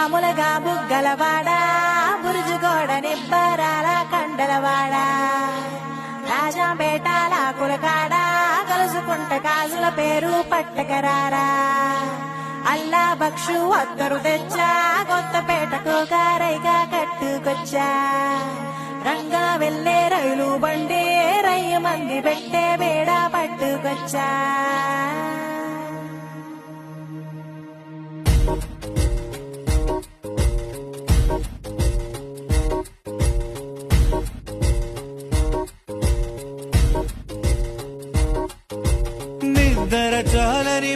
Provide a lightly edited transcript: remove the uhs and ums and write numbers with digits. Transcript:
మామూలుగా బుగ్గలవాడ బురుజుగోడ నిబ్బరాల కండలవాడ రాజాపేటాల కులకాడ కలుసుకుంట కాజుల పేరు పట్టకరారా అల్లా బక్షు అత్తరు తెచ్చా కొత్తపేటకు కారైగా కట్టుకొచ్చా రంగా వెళ్ళే రైలు బండి రయ్య మంది పెట్టే బేడ పట్టుకొచ్చా నిద్ర చాలని